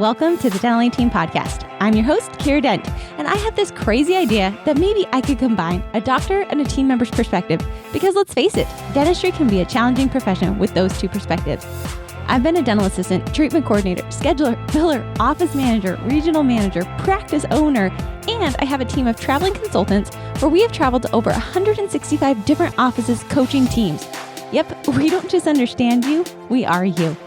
Welcome to the Dental Team Podcast. I'm your host, Kiera Dent, and I have this crazy idea that maybe I could combine a doctor and a team member's perspective because let's face it, dentistry can be a challenging profession with those two perspectives. I've been a dental assistant, treatment coordinator, scheduler, biller, office manager, regional manager, practice owner, and I have a team of traveling consultants where we have traveled to over 165 different offices coaching teams. Yep, we don't just understand you, we are you.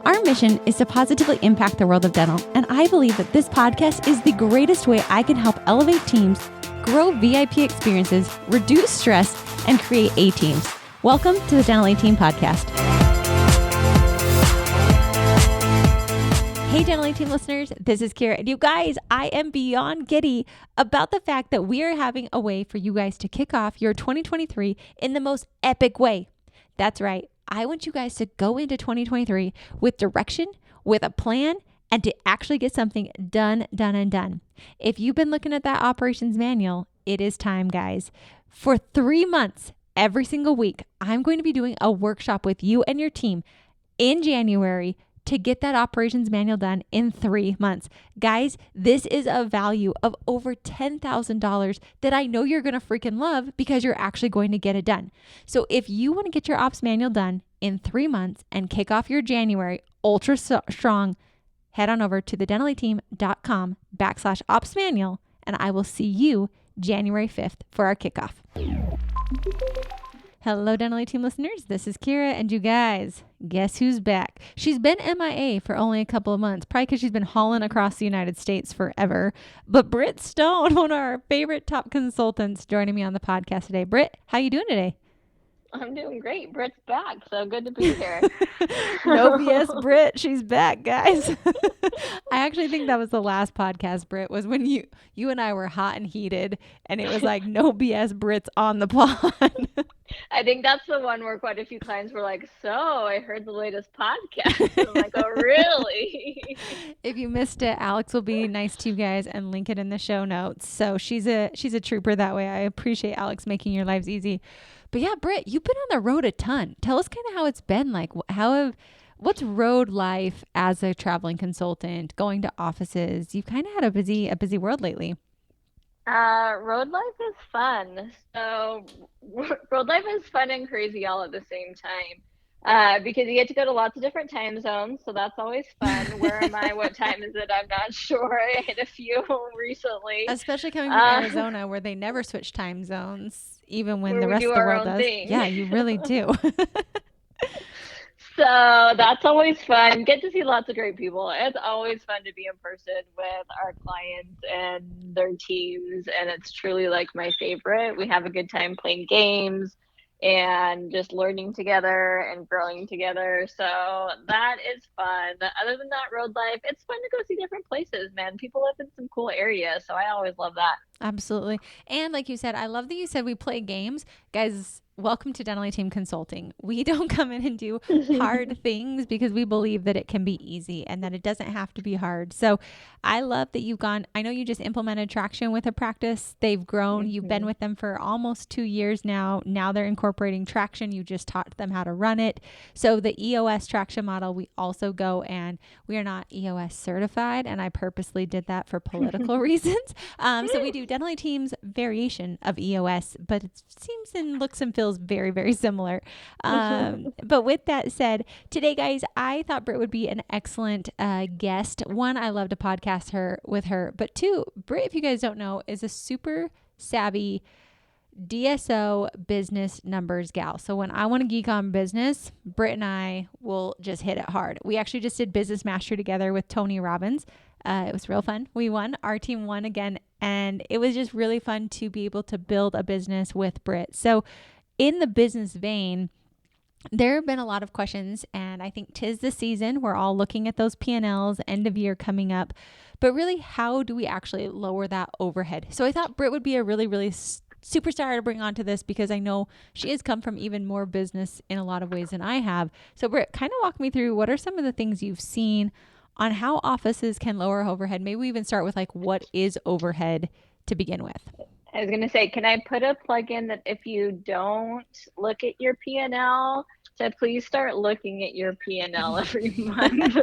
Our mission is to positively impact the world of dental, and I believe that this podcast is the greatest way I can help elevate teams, grow VIP experiences, reduce stress, and create A-teams. Welcome to the Dental Team Podcast. Hey, Dental Team listeners, this is Kiera, and you guys, I am beyond giddy about the fact that we are having a way for you guys to kick off your 2023 in the most epic way. That's right. I want you guys to go into 2023 with direction, with a plan, and to actually get something done. If you've been looking at that operations manual, it is time, guys. For 3 months, every single week, I'm going to be doing a workshop with you and your team in January to get that operations manual done in 3 months. Guys, this is a value of over $10,000 that I know you're going to freaking love because you're actually going to get it done. So if you want to get your ops manual done in 3 months and kick off your January ultra strong, head on over to thedentaleteam.com/ops manual, and I will see you January 5th for our kickoff. Hello, Dental Team listeners. This is Kiera, and you guys, guess who's back? She's been MIA for only a couple of months, probably because she's been hauling across the United States forever. But Brit Stone, one of our favorite top consultants, joining me on the podcast today. Brit, how you doing today? I'm doing great. Brit's back, so good to be here. No BS, Brit. She's back, guys. I actually think that was the last podcast, Brit, was when you and I were hot and heated, and it was like, no BS, Brit's on the pod. I think that's the one where quite a few clients were like, so I heard the latest podcast. I'm like, oh, really? If you missed it, Alex will be nice to you guys and link it in the show notes. So she's a trooper that way. I appreciate Alex making your lives easy. But yeah, Britt, you've been on the road a ton. Tell us kind of how it's been. Like, what's road life as a traveling consultant, going to offices? You've kind of had a busy world lately. Road life is fun. So road life is fun and crazy all at the same time. Because you get to go to lots of different time zones, so that's always fun. Where am I? What time is it? I'm not sure. I hit a few recently. Especially coming from Arizona, where they never switch time zones, even when the rest of the world does. Yeah, you really do. So that's always fun. Get to see lots of great people. It's always fun to be in person with our clients and their teams, and it's truly like my favorite. We have a good time playing games and just learning together and growing together. So that is fun. Other than that, road life, it's fun to go see different places, man. People live in some cool areas, so I always love that. Absolutely. And like you said, I love that you said we play games. Guys, welcome to Dental Team Consulting. We don't come in and do hard things because we believe that it can be easy and that it doesn't have to be hard. So I love that you've gone, I know you just implemented Traction with a practice. They've grown. Mm-hmm. You've been with them for almost 2 years now. Now they're incorporating Traction. You just taught them how to run it. So the EOS Traction model, we also go, and we are not EOS certified. And I purposely did that for political reasons. So we do Dental Team's variation of EOS, but it seems and looks and feels very, very similar. But with that said, today, guys, I thought Britt would be an excellent guest. One, I love to podcast with her, but two, Britt, if you guys don't know, is a super savvy DSO business numbers gal. So when I want to geek on business, Britt and I will just hit it hard. We actually just did Business Mastery together with Tony Robbins. It was real fun. We won. Our team won again. And it was just really fun to be able to build a business with Britt. So in the business vein, there have been a lot of questions, and I think 'tis the season. We're all looking at those P&Ls, end of year coming up. But really, how do we actually lower that overhead? So I thought Britt would be a really, really superstar to bring onto this because I know she has come from even more business in a lot of ways than I have. So Britt, kind of walk me through what are some of the things you've seen on how offices can lower overhead. Maybe we even start with like, what is overhead to begin with? I was going to say, can I put a plug in that if you don't look at your P&L, said, please start looking at your P&L every month.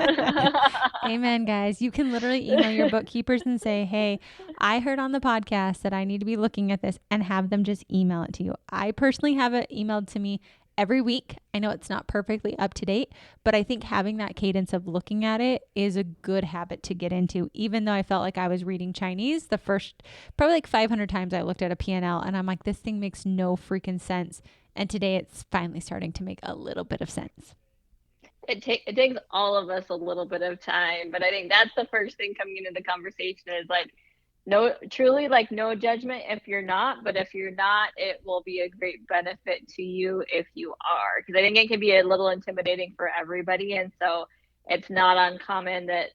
Amen, guys. You can literally email your bookkeepers and say, hey, I heard on the podcast that I need to be looking at this, and have them just email it to you. I personally have it emailed to me every week. I know it's not perfectly up to date, but I think having that cadence of looking at it is a good habit to get into. Even though I felt like I was reading Chinese the first probably like 500 times I looked at a P&L and I'm like, this thing makes no freaking sense. And today it's finally starting to make a little bit of sense. It takes all of us a little bit of time, but I think that's the first thing coming into the conversation is like, no, truly like no judgment if you're not, but if you're not, it will be a great benefit to you if you are, because I think it can be a little intimidating for everybody. And so it's not uncommon that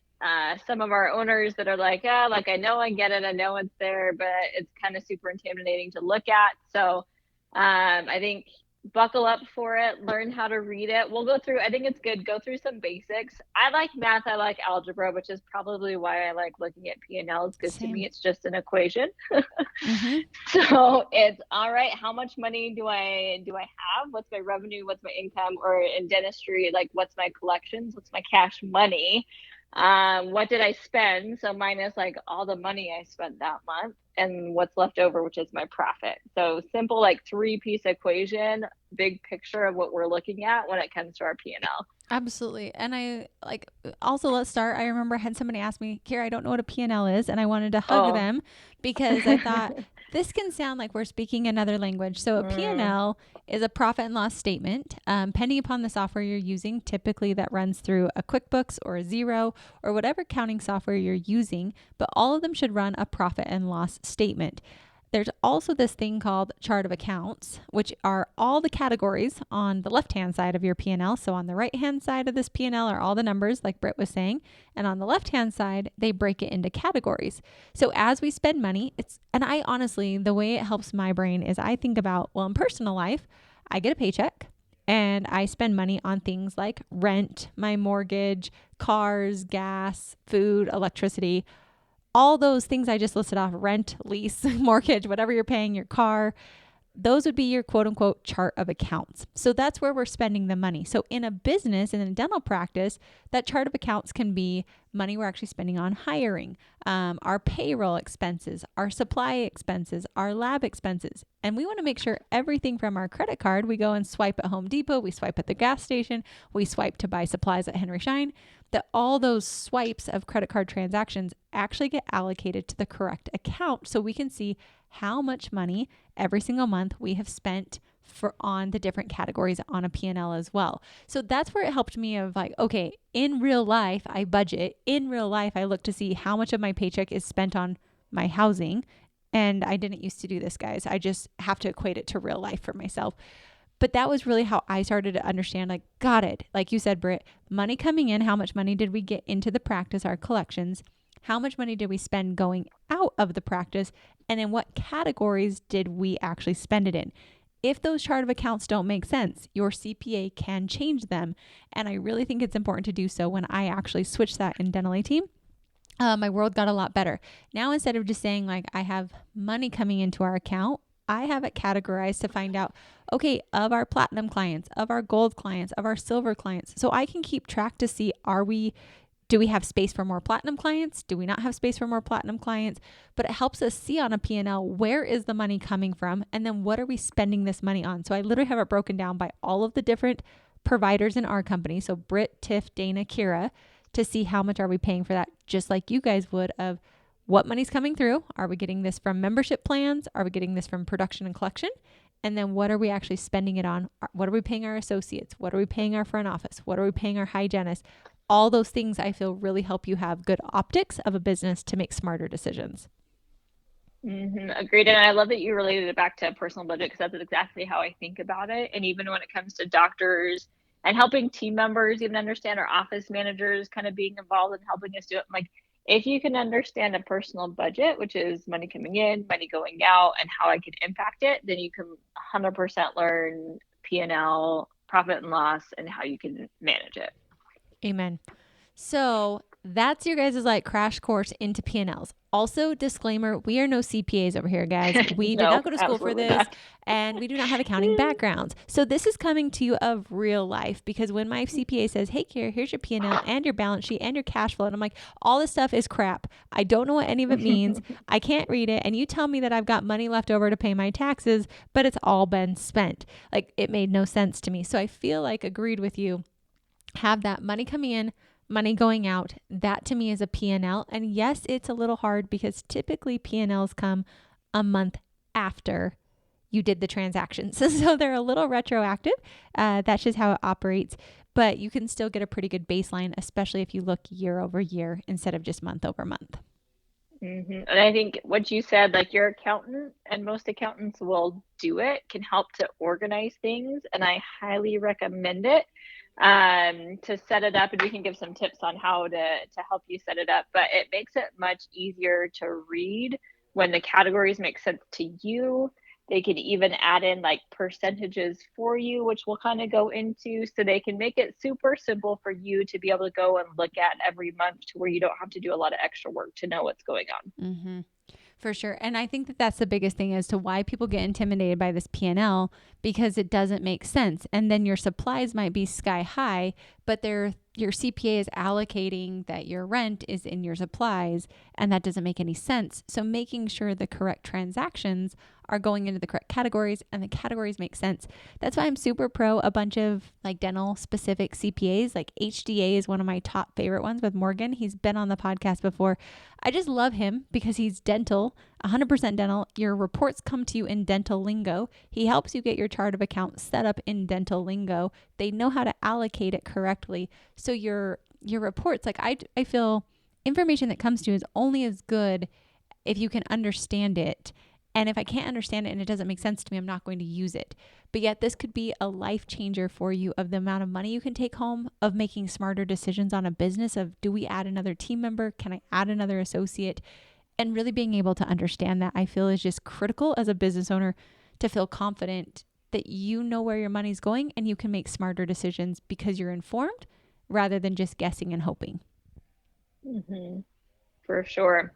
some of our owners that are like, yeah, like I know I get it, I know it's there, but it's kind of super intimidating to look at. So I think buckle up for it, learn how to read it. We'll go through, I think it's good, go through some basics. I like math, I like algebra, which is probably why I like looking at P&Ls, because to me it's just an equation. Mm-hmm. So it's all right, how much money do I have? What's my revenue? What's my income? Or in dentistry, like what's my collections? What's my cash money? What did I spend? So minus like all the money I spent that month, and what's left over, which is my profit. So simple, like 3-piece equation, big picture of what we're looking at when it comes to our P&L. Absolutely. And I like also let's start. I remember I had somebody ask me, Kiera, I don't know what a P&L is. And I wanted to hug Oh. them because I thought this can sound like we're speaking another language. So a P&L is a profit and loss statement, pending upon the software you're using. Typically that runs through a QuickBooks or a Xero or whatever accounting software you're using, but all of them should run a profit and loss statement. There's also this thing called chart of accounts, which are all the categories on the left-hand side of your P&L. So on the right-hand side of this P&L are all the numbers, like Britt was saying. And on the left-hand side, they break it into categories. So as we spend money, and I honestly, the way it helps my brain is I think about, well, in personal life, I get a paycheck and I spend money on things like rent, my mortgage, cars, gas, food, electricity, all those things I just listed off, rent, lease, mortgage, whatever you're paying, your car, those would be your quote unquote chart of accounts. So that's where we're spending the money. So in a business, in a dental practice, that chart of accounts can be money we're actually spending on hiring, our payroll expenses, our supply expenses, our lab expenses. And we want to make sure everything from our credit card, we go and swipe at Home Depot, we swipe at the gas station, we swipe to buy supplies at Henry Schein, that all those swipes of credit card transactions actually get allocated to the correct account so we can see how much money every single month we have spent for on the different categories on a P&L as well. So that's where it helped me of like, okay, in real life, I budget. In real life, I look to see how much of my paycheck is spent on my housing. And I didn't used to do this, guys. I just have to equate it to real life for myself. But that was really how I started to understand, like, got it. Like you said, Britt, money coming in, how much money did we get into the practice, our collections? How much money did we spend going out of the practice? And in what categories did we actually spend it in? If those chart of accounts don't make sense, your CPA can change them. And I really think it's important to do so. When I actually switched that in Dental A Team, my world got a lot better. Now, instead of just saying like I have money coming into our account, I have it categorized to find out, okay, of our platinum clients, of our gold clients, of our silver clients. So I can keep track to see, do we have space for more platinum clients? Do we not have space for more platinum clients? But it helps us see on a P&L, where is the money coming from? And then what are we spending this money on? So I literally have it broken down by all of the different providers in our company. So Britt, Tiff, Dana, Kiera, to see how much are we paying for that, just like you guys would, of what money's coming through. Are we getting this from membership plans? Are we getting this from production and collection? And then what are we actually spending it on? What are we paying our associates? What are we paying our front office? What are we paying our hygienists? All those things I feel really help you have good optics of a business to make smarter decisions. Agreed. And I love that you related it back to a personal budget, because that's exactly how I think about it. And even when it comes to doctors and helping team members even understand, our office managers kind of being involved and helping us do it, I'm like, if you can understand a personal budget, which is money coming in, money going out, and how I can impact it, then you can 100% learn P&L, profit and loss, and how you can manage it. Amen. So that's your guys' like crash course into P&Ls. Also, disclaimer, we are no CPAs over here, guys. We did No, not go to school for absolutely this, not. and we do not have accounting backgrounds. So this is coming to you of real life, because when my CPA says, hey, Kiera, here's your P&L and your balance sheet and your cash flow, and I'm like, all this stuff is crap. I don't know what any of it means. I can't read it. And you tell me that I've got money left over to pay my taxes, but it's all been spent. Like, it made no sense to me. So I feel like, agreed with you, have that money coming in, money going out. That to me is a P&L. And yes, it's a little hard because typically P&Ls come a month after you did the transactions. So they're a little retroactive. That's just how it operates. But you can still get a pretty good baseline, especially if you look year over year instead of just month over month. And I think what you said, like your accountant, and most accountants will do it, can help to organize things. And I highly recommend it to set it up. And we can give some tips on how to help you set it up. But it makes it much easier to read when the categories make sense to you. They can even add in like percentages for you, which we'll kind of go into, so they can make it super simple for you to be able to go and look at every month, to where you don't have to do a lot of extra work to know what's going on. Mm-hmm. For sure. And I think that that's the biggest thing as to why people get intimidated by this P&L, because it doesn't make sense. And then your supplies might be sky high, but your CPA is allocating that your rent is in your supplies, and that doesn't make any sense. So making sure the correct transactions are going into the correct categories and the categories make sense. That's why I'm super pro a bunch of like dental specific CPAs. Like HDA is one of my top favorite ones with Morgan. He's been on the podcast before. I just love him because he's dental, 100% dental. Your reports come to you in dental lingo. He helps you get your chart of accounts set up in dental lingo. They know how to allocate it correctly. So your reports, like I feel information that comes to you is only as good if you can understand it. And if I can't understand it and it doesn't make sense to me, I'm not going to use it. But yet this could be a life changer for you, of the amount of money you can take home, of making smarter decisions on a business, of do we add another team member? Can I add another associate? And really being able to understand that, I feel, is just critical as a business owner, to feel confident that you know where your money's going and you can make smarter decisions because you're informed rather than just guessing and hoping. For sure.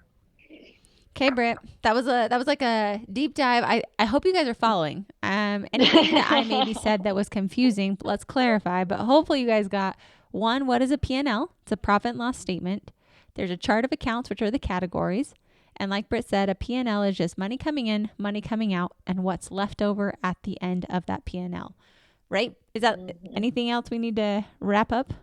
Okay, Brit, that was like a deep dive. I hope you guys are following. Anything that I maybe said that was confusing, let's clarify. But hopefully you guys got, one, what is a P&L? It's a profit and loss statement. There's a chart of accounts, which are the categories. And like Brit said, a P&L is just money coming in, money coming out, and what's left over at the end of that P&L. Right? Is that anything else we need to wrap up?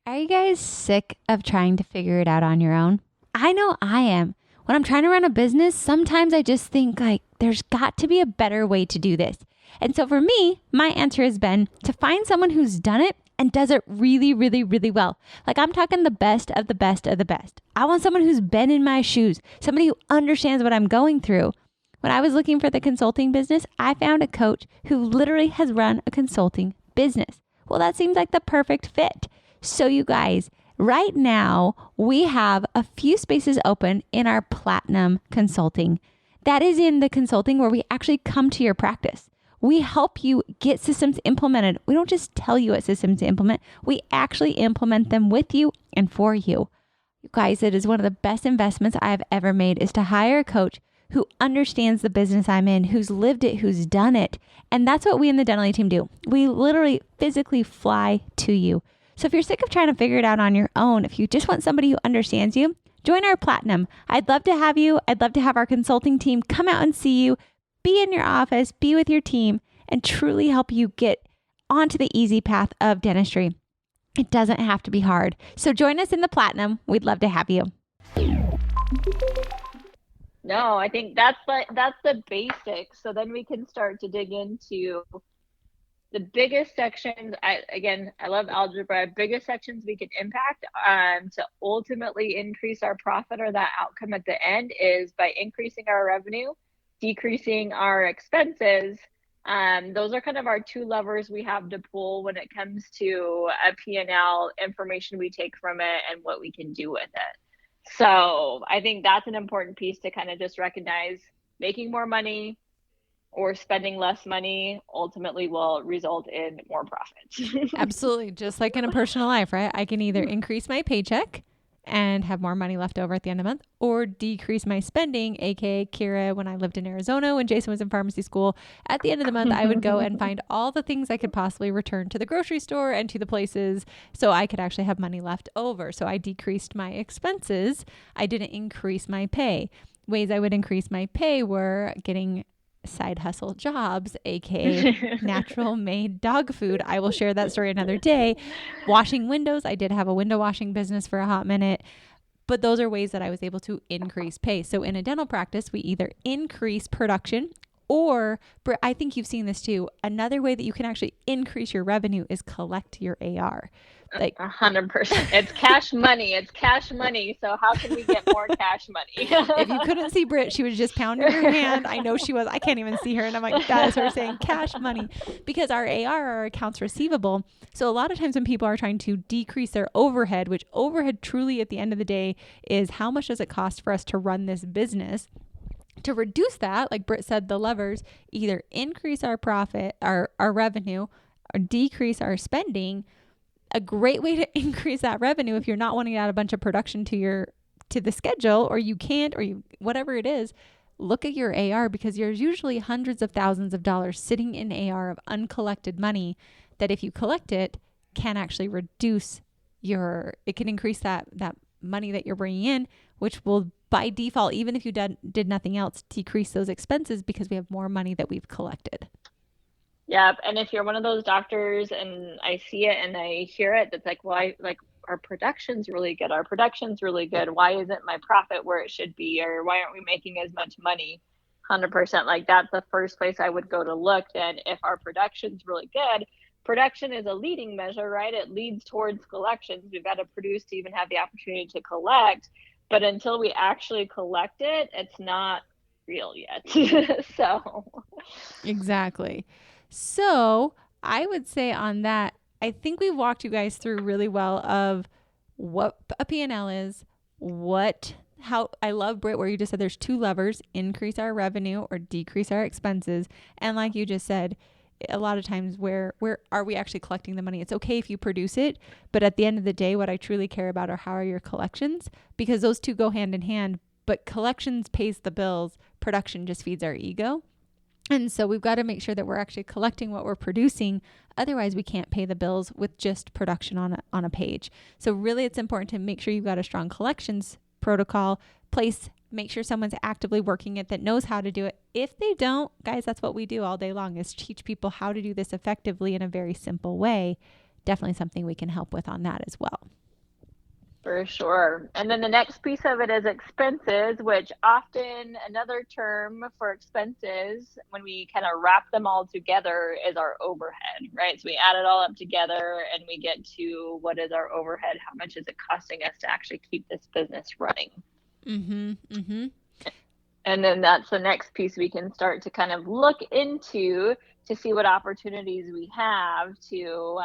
Are you guys sick of trying to figure it out on your own? I know I am. When I'm trying to run a business, sometimes I just think like there's got to be a better way to do this. And so for me, my answer has been to find someone who's done it and does it really, really, really well. Like, I'm talking the best of the best of the best. I want someone who's been in my shoes, somebody who understands what I'm going through. When I was looking for the consulting business, I found a coach who literally has run a consulting business. Well, that seems like the perfect fit. So you guys, right now, we have a few spaces open in our Platinum Consulting. That is in the consulting where we actually come to your practice. We help you get systems implemented. We don't just tell you what systems to implement. We actually implement them with you and for you. You guys, it is one of the best investments I've ever made, is to hire a coach who understands the business I'm in, who's lived it, who's done it. And that's what we in the Dental team do. We literally physically fly to you. So if you're sick of trying to figure it out on your own, if you just want somebody who understands you, join our Platinum. I'd love to have you. I'd love to have our consulting team come out and see you, be in your office, be with your team, and truly help you get onto the easy path of dentistry. It doesn't have to be hard. So join us in the Platinum. We'd love to have you. No, I think that's the basics. So then we can start to dig into the biggest sections. I love algebra. Biggest sections we can impact to ultimately increase our profit, or that outcome at the end, is by increasing our revenue, decreasing our expenses. Those are kind of our two levers we have to pull when it comes to a P&L, information we take from it, and what we can do with it. So I think that's an important piece to kind of just recognize. Making more money or spending less money ultimately will result in more profits. Absolutely. Just like in a personal life, right? I can either increase my paycheck and have more money left over at the end of the month, or decrease my spending, aka Kiera, when I lived in Arizona, when Jason was in pharmacy school. At the end of the month, I would go and find all the things I could possibly return to the grocery store and to the places so I could actually have money left over. So I decreased my expenses. I didn't increase my pay. Ways I would increase my pay were getting side hustle jobs, aka natural made dog food. I will share that story another day. Washing windows. I did have a window washing business for a hot minute, but those are ways that I was able to increase pay. So in a dental practice, we either increase production, or I think you've seen this too. Another way that you can actually increase your revenue is collect your AR. Like 100%. It's cash money. It's cash money. So how can we get more cash money? If you couldn't see Brit, she was just pounding her hand. I know she was. I can't even see her. And I'm like, that is her saying cash money, because our AR are accounts receivable. So a lot of times when people are trying to decrease their overhead, which overhead truly at the end of the day is how much does it cost for us to run this business? To reduce that, like Britt said, the levers either increase our profit, our revenue, or decrease our spending. A great way to increase that revenue, if you're not wanting to add a bunch of production to the schedule, or you can't, or you whatever it is, look at your AR, because there's usually hundreds of thousands of dollars sitting in AR of uncollected money that if you collect it can actually reduce it can increase that money that you're bringing in, which will by default, even if you did nothing else, decrease those expenses because we have more money that we've collected. Yep. And if you're one of those doctors and I see it and I hear it, that's like, well, our production's really good. Our production's really good. Why isn't my profit where it should be? Or why aren't we making as much money? 100%. Like that's the first place I would go to look. And if our production's really good, production is a leading measure, right? It leads towards collections. We've got to produce to even have the opportunity to collect. But until we actually collect it, it's not real yet. So Exactly. So I would say on that, I think we walked you guys through really well of what a P&L is, how I love Britt, where you just said there's two levers: increase our revenue or decrease our expenses. And like you just said, a lot of times where are we actually collecting the money? It's okay if you produce it, but at the end of the day, what I truly care about are how are your collections, because those two go hand in hand. But collections pays the bills, production just feeds our ego. And so we've got to make sure that we're actually collecting what we're producing. Otherwise, we can't pay the bills with just production on a page. So really, it's important to make sure you've got a strong collections protocol place. Make sure someone's actively working it that knows how to do it. If they don't, guys, that's what we do all day long, is teach people how to do this effectively in a very simple way. Definitely something we can help with on that as well. for sure. And then the next piece of it is expenses, which often another term for expenses, when we kind of wrap them all together, is our overhead, right? So we add it all up together and we get to what is our overhead? How much is it costing us to actually keep this business running? Mm-hmm. Mm-hmm. And then that's the next piece we can start to kind of look into to see what opportunities we have to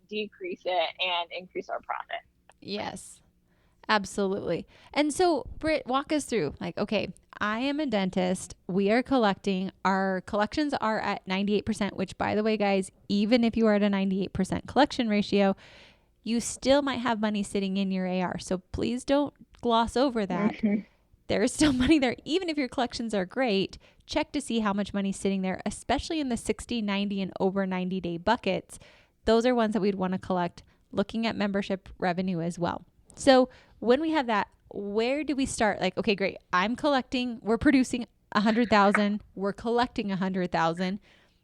decrease it and increase our profit. Yes, absolutely. And so, Britt, walk us through, like, okay, I am a dentist. We are collecting. Our collections are at 98%, which, by the way, guys, even if you are at a 98% collection ratio, you still might have money sitting in your AR. So please don't gloss over that. Mm-hmm. There is still money there. Even if your collections are great, check to see how much money's sitting there, especially in the 60, 90, and over 90-day buckets. Those are ones that we'd want to collect, looking at membership revenue as well. So when we have that, where do we start? Like, okay, great. We're producing 100,000. We're collecting 100,000.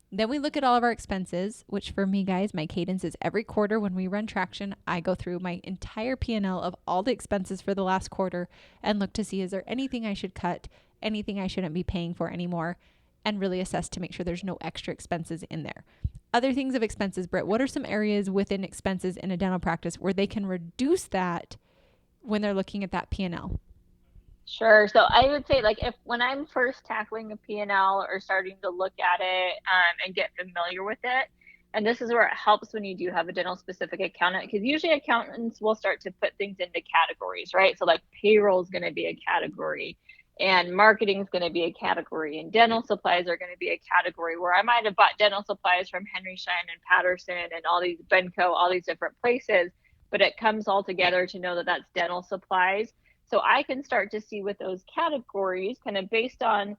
Then we look at all of our expenses, which for me, guys, my cadence is every quarter when we run traction, I go through my entire P&L of all the expenses for the last quarter and look to see, is there anything I should cut, anything I shouldn't be paying for anymore, and really assess to make sure there's no extra expenses in there. Other things of expenses, Britt, what are some areas within expenses in a dental practice where they can reduce that when they're looking at that P&L? Sure. So I would say, like, if when I'm first tackling a P&L or starting to look at it and get familiar with it, and this is where it helps when you do have a dental specific accountant, because usually accountants will start to put things into categories, right? So like payroll is going to be a category. and marketing is going to be a category, and dental supplies are going to be a category, where I might have bought dental supplies from Henry Schein and Patterson and all these Benco, all these different places, but it comes all together to know that that's dental supplies. So I can start to see with those categories, kind of based on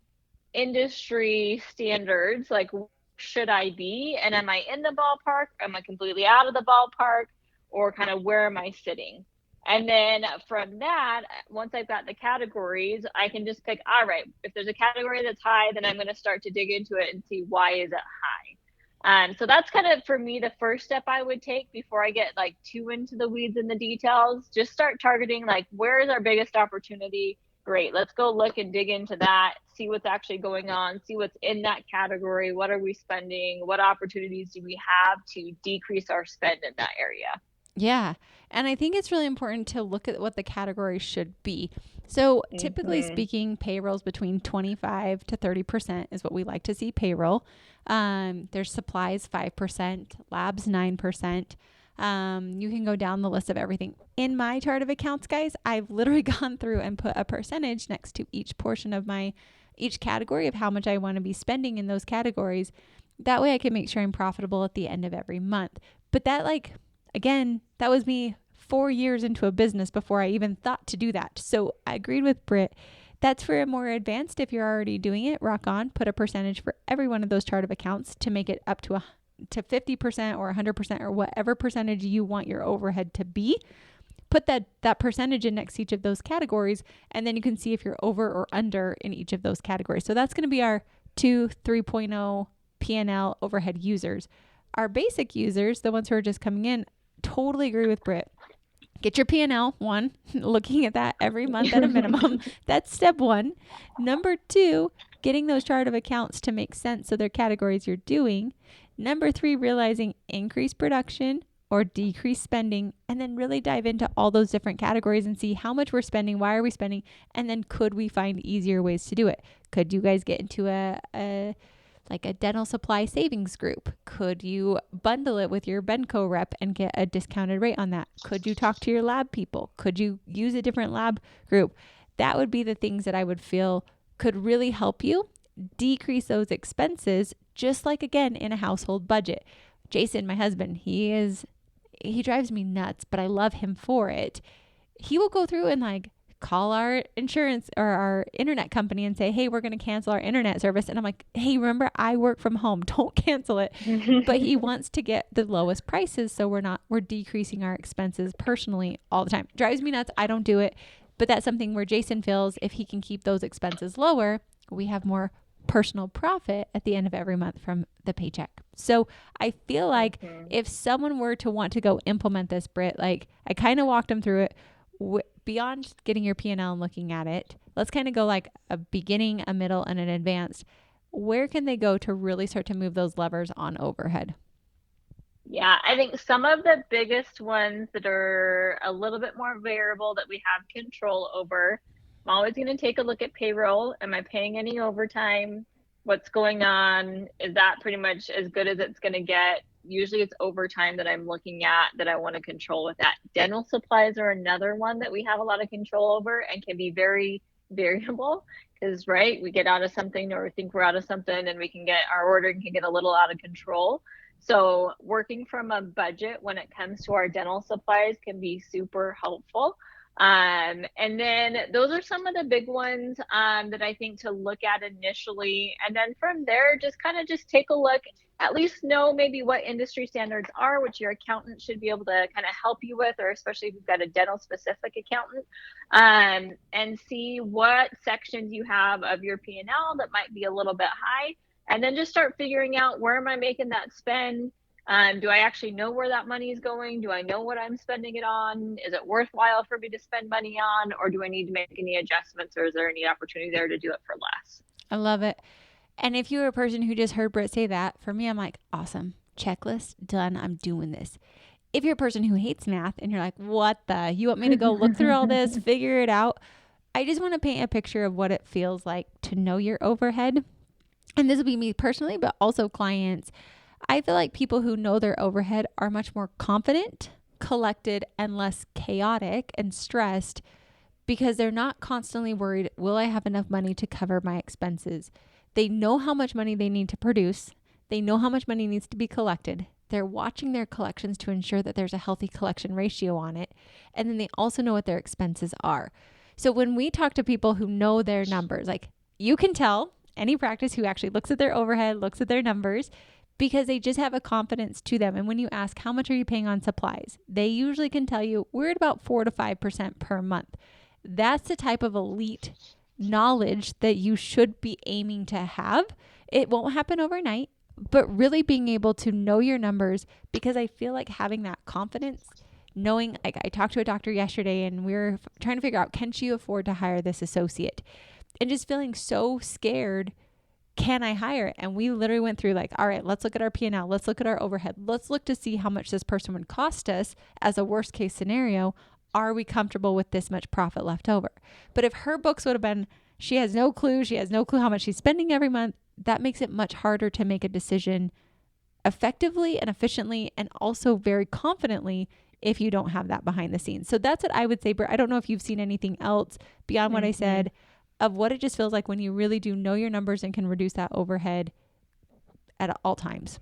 industry standards, like, should I be, and am I in the ballpark, am I completely out of the ballpark, or kind of where am I sitting? And then from that, once I've got the categories, I can just pick, all right, if there's a category that's high, then I'm going to start to dig into it and see, why is it high. So that's kind of, for me, the first step I would take before I get like too into the weeds and the details. Just start targeting, like, where is our biggest opportunity? Great, let's go look and dig into that, see what's actually going on, see what's in that category, what are we spending, what opportunities do we have to decrease our spend in that area. Yeah. And I think it's really important to look at what the category should be. So typically speaking, payroll's between 25 to 30% is what we like to see payroll. There's supplies 5%, labs 9%. You can go down the list of everything. In my chart of accounts, guys, I've literally gone through and put a percentage next to each portion of each category of how much I want to be spending in those categories. That way I can make sure I'm profitable at the end of every month. But that, like, again, that was me 4 years into a business before I even thought to do that. So I agreed with Brit. That's for a more advanced. If you're already doing it, rock on. Put a percentage for every one of those chart of accounts to make it up to 50% or 100% or whatever percentage you want your overhead to be. Put that percentage in next to each of those categories, and then you can see if you're over or under in each of those categories. So that's going to be our 3.0 P&L overhead users. Our basic users, the ones who are just coming in, totally agree with Brit. Get your P&L, one, looking at that every month at a minimum. That's step one. Number two, getting those chart of accounts to make sense so they're categories you're doing. Number three, realizing increased production or decreased spending, and then really dive into all those different categories and see how much we're spending, why are we spending, and then could we find easier ways to do it? Could you guys get into a dental supply savings group? Could you bundle it with your Benco rep and get a discounted rate on that? Could you talk to your lab people? Could you use a different lab group? That would be the things that I would feel could really help you decrease those expenses, just like, again, in a household budget. Jason, my husband, he drives me nuts, but I love him for it. He will go through and like call our insurance or our internet company and say, hey, we're going to cancel our internet service. And I'm like, hey, remember, I work from home. Don't cancel it. But he wants to get the lowest prices. So we're decreasing our expenses personally all the time. Drives me nuts. I don't do it. But that's something where Jason feels if he can keep those expenses lower, we have more personal profit at the end of every month from the paycheck. So I feel like if someone were to want to go implement this, Brit, like I kind of walked them through it. Beyond getting your P&L and looking at it, let's kind of go like a beginning, a middle, and an advanced. Where can they go to really start to move those levers on overhead? Yeah, I think some of the biggest ones that are a little bit more variable that we have control over, I'm always going to take a look at payroll. Am I paying any overtime? What's going on? Is that pretty much as good as it's going to get? Usually it's overtime that I'm looking at that I want to control with that. Dental supplies are another one that we have a lot of control over and can be very variable because, right, we get out of something or we think we're out of something and our ordering can get a little out of control. So working from a budget when it comes to our dental supplies can be super helpful. And then those are some of the big ones that I think to look at initially. And then from there, just kind of just take a look, at least know maybe what industry standards are, which your accountant should be able to kind of help you with, or especially if you've got a dental specific accountant, and see what sections you have of your P&L that might be a little bit high. And then just start figuring out, where am I making that spend? Do I actually know where that money is going? Do I know what I'm spending it on? Is it worthwhile for me to spend money on, or do I need to make any adjustments, or is there any opportunity there to do it for less? I love it. And if you're a person who just heard Brit say that, for me, I'm like, awesome. Checklist done. I'm doing this. If you're a person who hates math and you're like, what you want me to go look through all this, figure it out? I just want to paint a picture of what it feels like to know your overhead. And this will be me personally, but also clients. I feel like people who know their overhead are much more confident, collected, and less chaotic and stressed because they're not constantly worried, will I have enough money to cover my expenses? They know how much money they need to produce. They know how much money needs to be collected. They're watching their collections to ensure that there's a healthy collection ratio on it. And then they also know what their expenses are. So when we talk to people who know their numbers, like you can tell any practice who actually looks at their overhead, looks at their numbers, because they just have a confidence to them. And when you ask, how much are you paying on supplies? They usually can tell you, we're at about 4 to 5% per month. That's the type of elite knowledge that you should be aiming to have. It won't happen overnight, but really being able to know your numbers, because I feel like having that confidence, knowing, like I talked to a doctor yesterday and we were trying to figure out, can she afford to hire this associate? And just feeling so scared, can I hire? And we literally went through like, all right, let's look at our P&L. Let's look at our overhead. Let's look to see how much this person would cost us as a worst case scenario. Are we comfortable with this much profit left over? But if her books would have been, she has no clue how much she's spending every month, that makes it much harder to make a decision effectively and efficiently and also very confidently if you don't have that behind the scenes. So that's what I would say, Brit. I don't know if you've seen anything else beyond what I said of what it just feels like when you really do know your numbers and can reduce that overhead at all times.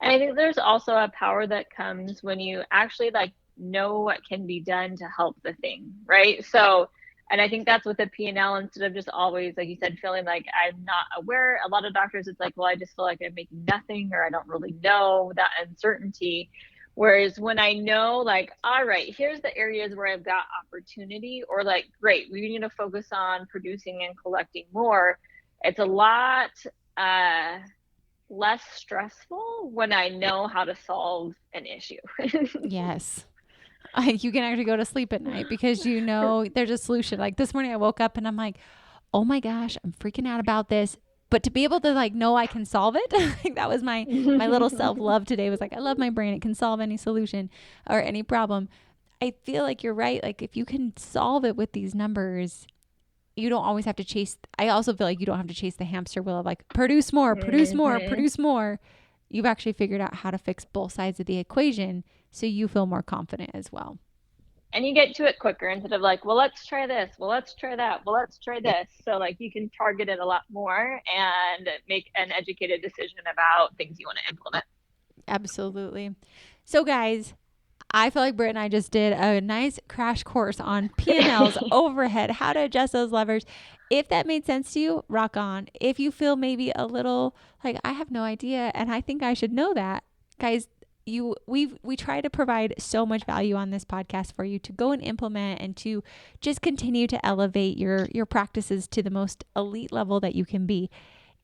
And I think there's also a power that comes when you actually like know what can be done to help the thing, right? So, and I think that's with the P&L, instead of just always, like you said, feeling like I'm not aware. A lot of doctors, it's like, well, I just feel like I'm making nothing, or I don't really know, that uncertainty. Whereas when I know, like, all right, here's the areas where I've got opportunity, or like, great, we need to focus on producing and collecting more. It's a lot less stressful when I know how to solve an issue. Yes. You can actually go to sleep at night because you know there's a solution. Like this morning I woke up and I'm like, oh my gosh, I'm freaking out about this. But to be able to like know I can solve it, like that was my little self-love today, was like, I love my brain. It can solve any solution or any problem. I feel like you're right. Like if you can solve it with these numbers, you don't always have to chase. I also feel like you don't have to chase the hamster wheel of like produce more, produce more, produce more. You've actually figured out how to fix both sides of the equation so you feel more confident as well. And you get to it quicker instead of like, well, let's try this. Well, let's try that. Well, let's try this. So like you can target it a lot more and make an educated decision about things you want to implement. Absolutely. So guys, I feel like Britt and I just did a nice crash course on P&L's overhead, how to adjust those levers. If that made sense to you, rock on. If you feel maybe a little like, I have no idea and I think I should know that, guys, we try to provide so much value on this podcast for you to go and implement and to just continue to elevate your practices to the most elite level that you can be.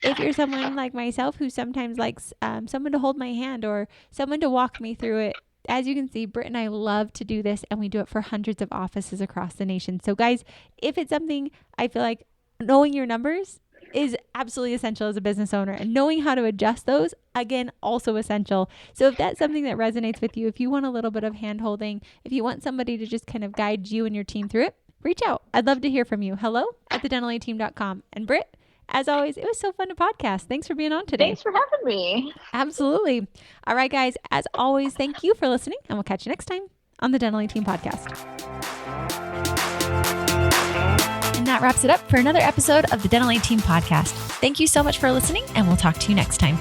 If you're someone like myself who sometimes likes someone to hold my hand or someone to walk me through it, as you can see, Britt and I love to do this, and we do it for hundreds of offices across the nation. So guys, if it's something, I feel like knowing your numbers is absolutely essential as a business owner, and knowing how to adjust those, again, also essential. So if that's something that resonates with you, if you want a little bit of hand holding, if you want somebody to just kind of guide you and your team through it, reach out. I'd love to hear from you. hello@thedentalateam.com. And Britt, as always, it was so fun to podcast. Thanks for being on today. Thanks for having me. Absolutely. All right, guys, as always, thank you for listening, and we'll catch you next time on the Dental A Team podcast. And that wraps it up for another episode of the Dental A Team podcast. Thank you so much for listening, and we'll talk to you next time.